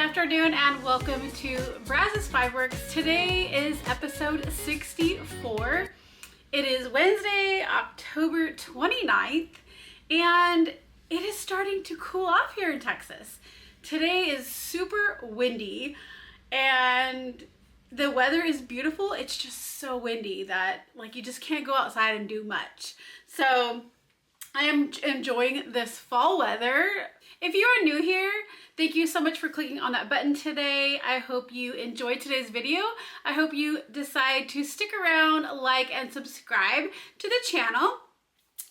afternoon and welcome to Brazos Fiber Works. Today is episode 64. It is Wednesday, October 29th, and it is starting to cool off here in Texas. Today is super windy and the weather is beautiful. It's just so windy that you just can't go outside and do much. So I am enjoying this fall weather. If you are new here, thank you so much for clicking on that button today. I hope you enjoyed today's video. I hope you decide to stick around, like, and subscribe to the channel.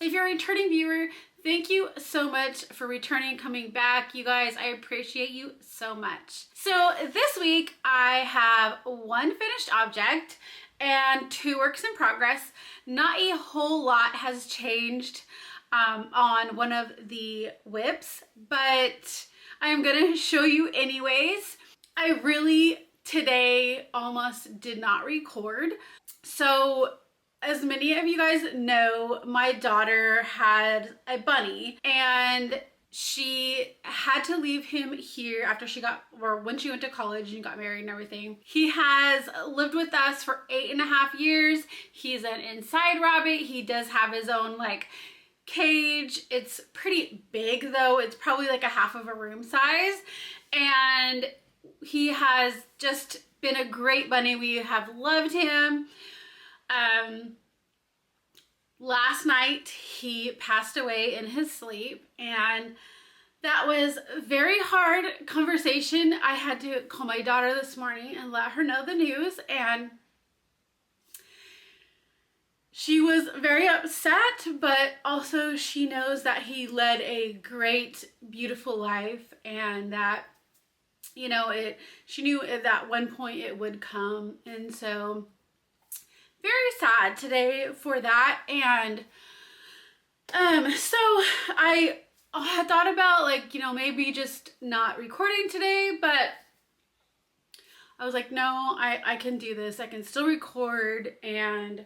If you're a returning viewer, thank you so much for returning, coming back. You guys, I appreciate you so much. So this week I have one finished object and two works in progress. Not a whole lot has changed on one of the whips, but I am gonna show you anyways. I really today almost did not record. So as many of you guys know, my daughter had a bunny and she had to leave him here after when she went to college and got married and everything. He has lived with us for 8.5 years. He's an inside rabbit. He does have his own cage. It's pretty big though. It's probably like a half of a room size, and he has just been a great bunny. We have loved him. Last night he passed away in his sleep, and that was a very hard conversation. I had to call my daughter this morning and let her know the news, and she was very upset, but also she knows that he led a great, beautiful life, and that, she knew at that one point it would come. And so very sad today for that. And so I had thought about maybe just not recording today, but I was like, no, I can do this. I can still record. And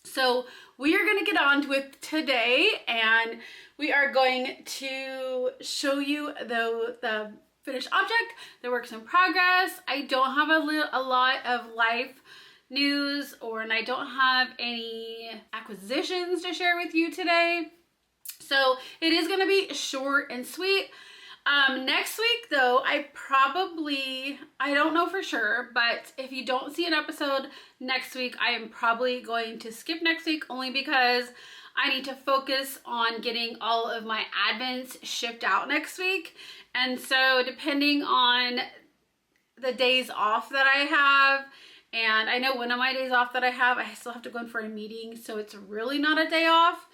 so we are going to get on with today, and we are going to show you the finished object, the works in progress. I don't have a lot of life news, and I don't have any acquisitions to share with you today. So it is going to be short and sweet. Next week though, I don't know for sure, but if you don't see an episode next week, I am probably going to skip next week, only because I need to focus on getting all of my advents shipped out next week. And so depending on the days off that I have, and I know one of my days off that I have, I still have to go in for a meeting, so it's really not a day off.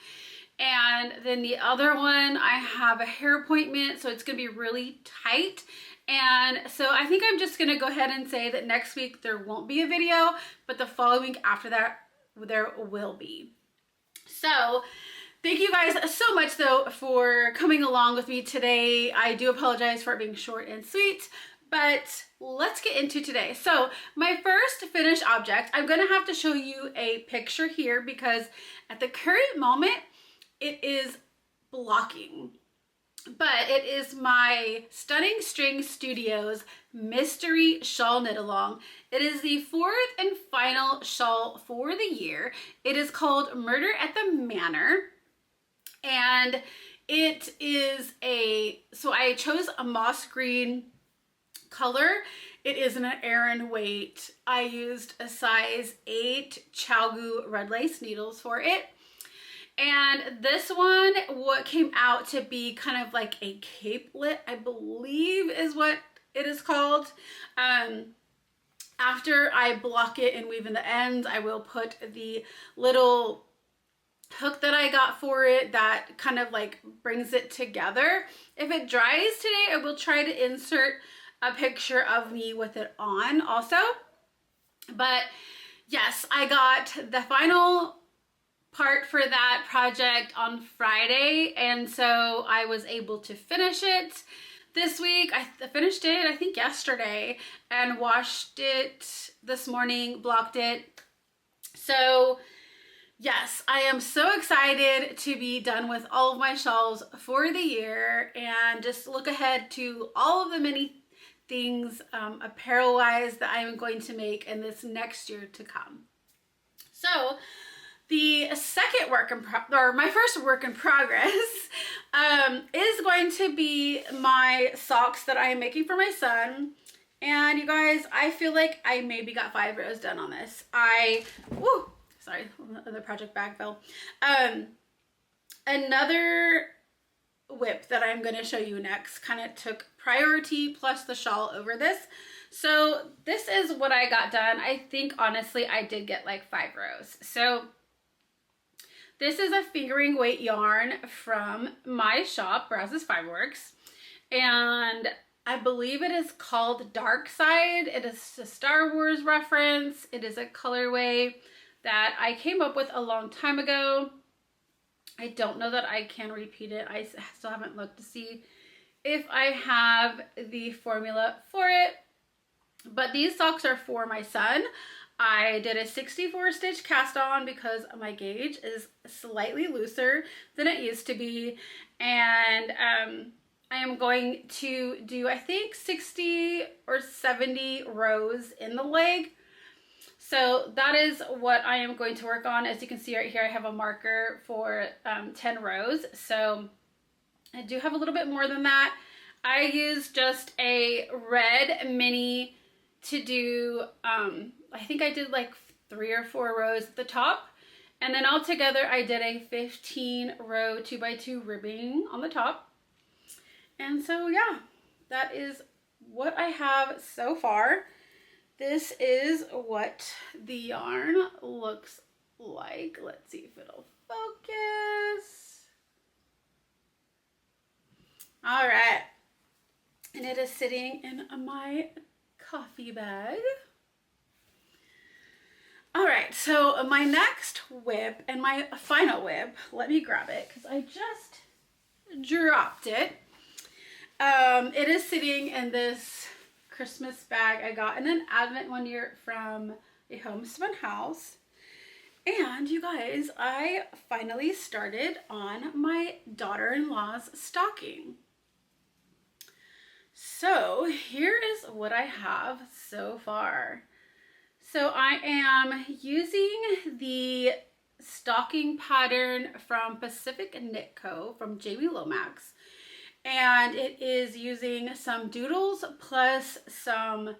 And then the other one, I have a hair appointment, so it's gonna be really tight. And so I think I'm just gonna go ahead and say that next week there won't be a video, but the following week after that, there will be. So thank you guys so much though for coming along with me today. I do apologize for it being short and sweet, but let's get into today. So my first finished object, I'm gonna have to show you a picture here because at the current moment, it is blocking, but it is my Stunning String Studios mystery shawl knit along. It is the fourth and final shawl for the year. It is called Murder at the Manor, and it is so I chose a moss green color. It is an Aran weight. I used a size 8 Chalgu red lace needles for it. And this one, what came out to be kind of like a capelet, I believe is what it is called. After I block it and weave in the ends, I will put the little hook that I got for it that kind of brings it together. If it dries today, I will try to insert a picture of me with it on also. But yes, I got the final part for that project on Friday, and so I was able to finish it this week. I finished it I think yesterday and washed it this morning, blocked it. So yes, I am so excited to be done with all of my shawls for the year and just look ahead to all of the many things apparel wise that I'm going to make in this next year to come. So the second my first work in progress is going to be my socks that I am making for my son. And you guys, I feel like I maybe got 5 rows done on this. Sorry, the project bag fell. Another whip that I'm going to show you next kind of took priority plus the shawl over this. So this is what I got done. I think honestly I did get like 5 rows. So this is a fingering weight yarn from my shop, Brazos Fiber Works, and I believe it is called Dark Side. It is a Star Wars reference. It is a colorway that I came up with a long time ago. I don't know that I can repeat it. I still haven't looked to see if I have the formula for it. But these socks are for my son. I did a 64 stitch cast on because my gauge is slightly looser than it used to be. And I am going to do, I think, 60 or 70 rows in the leg. So that is what I am going to work on. As you can see right here, I have a marker for 10 rows. So I do have a little bit more than that. I used just a red mini to do, I think I did like 3 or 4 rows at the top. And then all together I did a 15 row 2x2 ribbing on the top. And so yeah, that is what I have so far. This is what the yarn looks like. Let's see if it'll focus. All right. And it is sitting in my coffee bag. All right, so my next whip and my final whip, let me grab it because I just dropped it. It is sitting in this Christmas bag I got in an Advent one year from a homespun house. And you guys, I finally started on my daughter-in-law's stocking. So here is what I have so far. So I am using the stocking pattern from Pacific Knit Co. from Jamie Lomax. And it is using some doodles plus some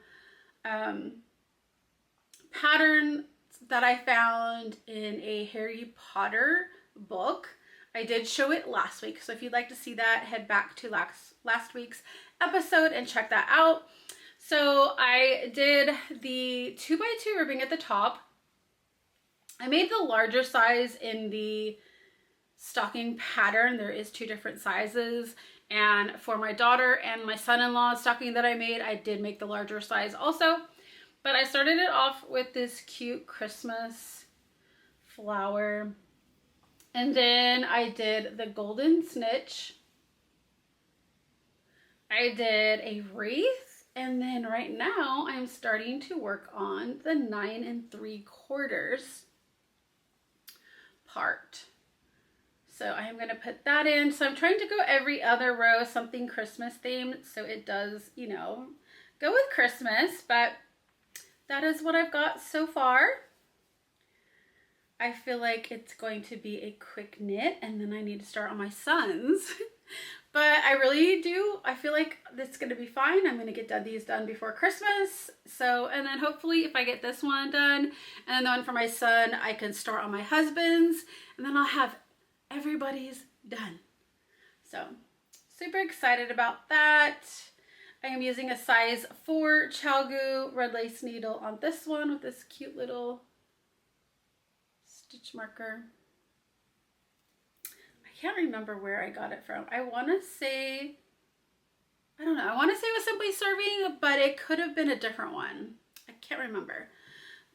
pattern that I found in a Harry Potter book. I did show it last week, so if you'd like to see that, head back to last week's episode and check that out. So I did the 2x2 ribbing at the top. I made the larger size in the stocking pattern. There is 2 different sizes. And for my daughter and my son-in-law's stocking that I made, I did make the larger size also. But I started it off with this cute Christmas flower. And then I did the golden snitch. I did a wreath. And then right now I'm starting to work on the 9 3/4 part. So I'm going to put that in. So I'm trying to go every other row, something Christmas themed. So it does, you know, go with Christmas, but that is what I've got so far. I feel like it's going to be a quick knit and then I need to start on my son's. But I really do. I feel like this is going to be fine. I'm going to get these done before Christmas. So, and then hopefully if I get this one done and then the one for my son, I can start on my husband's and then I'll have everybody's done. So super excited about that. I am using a size 4 Chalgu red lace needle on this one with this cute little stitch marker. I can't remember where I got it from. I want to say, I don't know. I want to say it was Simply Serving, but it could have been a different one. I can't remember.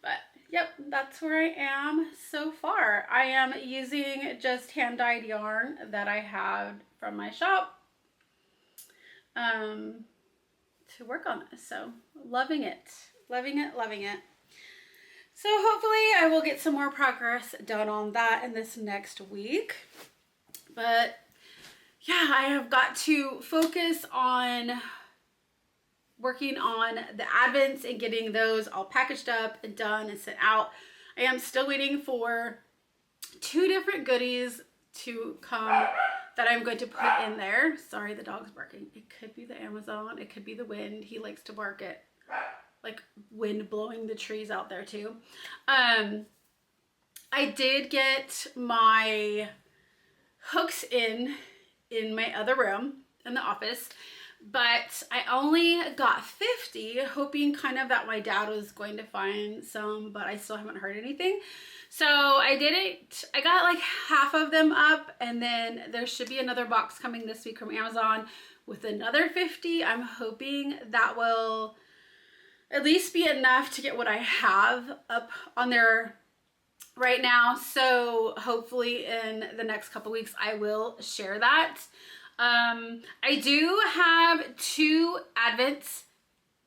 But yep, that's where I am so far. I am using just hand-dyed yarn that I had from my shop to work on this. So loving it, loving it, loving it. So hopefully I will get some more progress done on that in this next week. But yeah, I have got to focus on working on the advents and getting those all packaged up and done and sent out. I am still waiting for 2 different goodies to come that I'm going to put in there. Sorry, the dog's barking. It could be the Amazon. It could be the wind. He likes to bark at like wind blowing the trees out there too. I did get my hooks in my other room in the office, but I only got 50, hoping kind of that my dad was going to find some, but I still haven't heard anything. So I didn't, I got like half of them up, and then there should be another box coming this week from Amazon with another 50. I'm hoping that will at least be enough to get what I have up on there right now. So hopefully in the next couple weeks I will share that. I do have 2 advents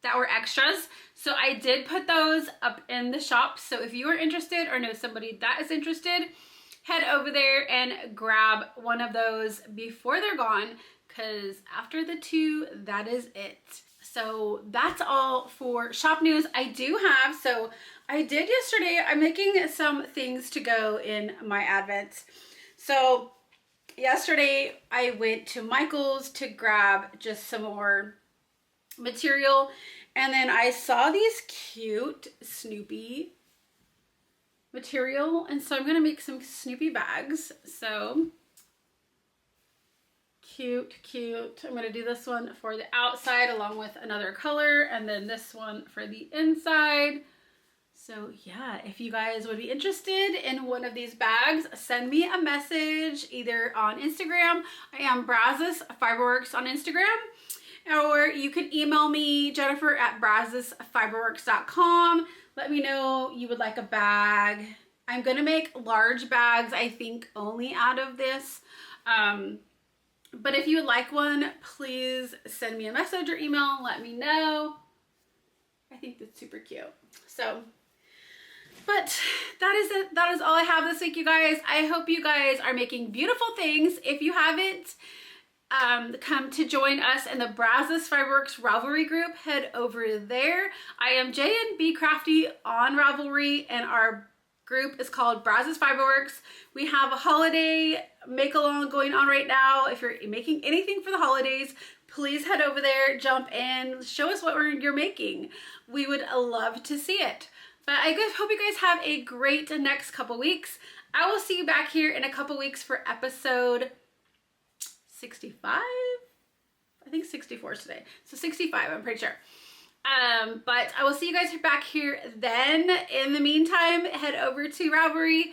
that were extras, so I did put those up in the shop. So if you are interested or know somebody that is interested, head over there and grab one of those before they're gone, because after the 2, that is it. So that's all for shop news. I do have, so I did yesterday, I'm making some things to go in my advents. So yesterday I went to Michael's to grab just some more material, and then I saw these cute Snoopy material, and so I'm gonna make some Snoopy bags. So cute. I'm gonna do this one for the outside along with another color, and then this one for the inside. So yeah, if you guys would be interested in one of these bags, send me a message either on Instagram. I am Brazos Fiber Works on Instagram, or you can email me, Jennifer at brazosfiberworks.com. Let me know you would like a bag. I'm gonna make large bags, I think, only out of this. But if you would like one, please send me a message or email and let me know. I think that's super cute. So, but that is it. That is all I have this week, you guys. I hope you guys are making beautiful things. If you haven't come to join us in the Brazos Fiber Works Ravelry group, head over there. I am jnbcrafty on Ravelry, and our group is called Brazos Fiber Works. We have a holiday make-along going on right now. If you're making anything for the holidays, please head over there, jump in, show us what you're making. We would love to see it. But I hope you guys have a great next couple weeks. I will see you back here in a couple weeks for episode 65? I think 64 is today. So 65, I'm pretty sure. But I will see you guys back here then. In the meantime, head over to Ravelry,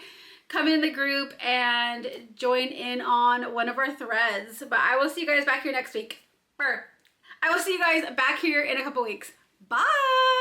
come in the group, and join in on one of our threads. But I will see you guys back here next week. I will see you guys back here in a couple weeks. Bye!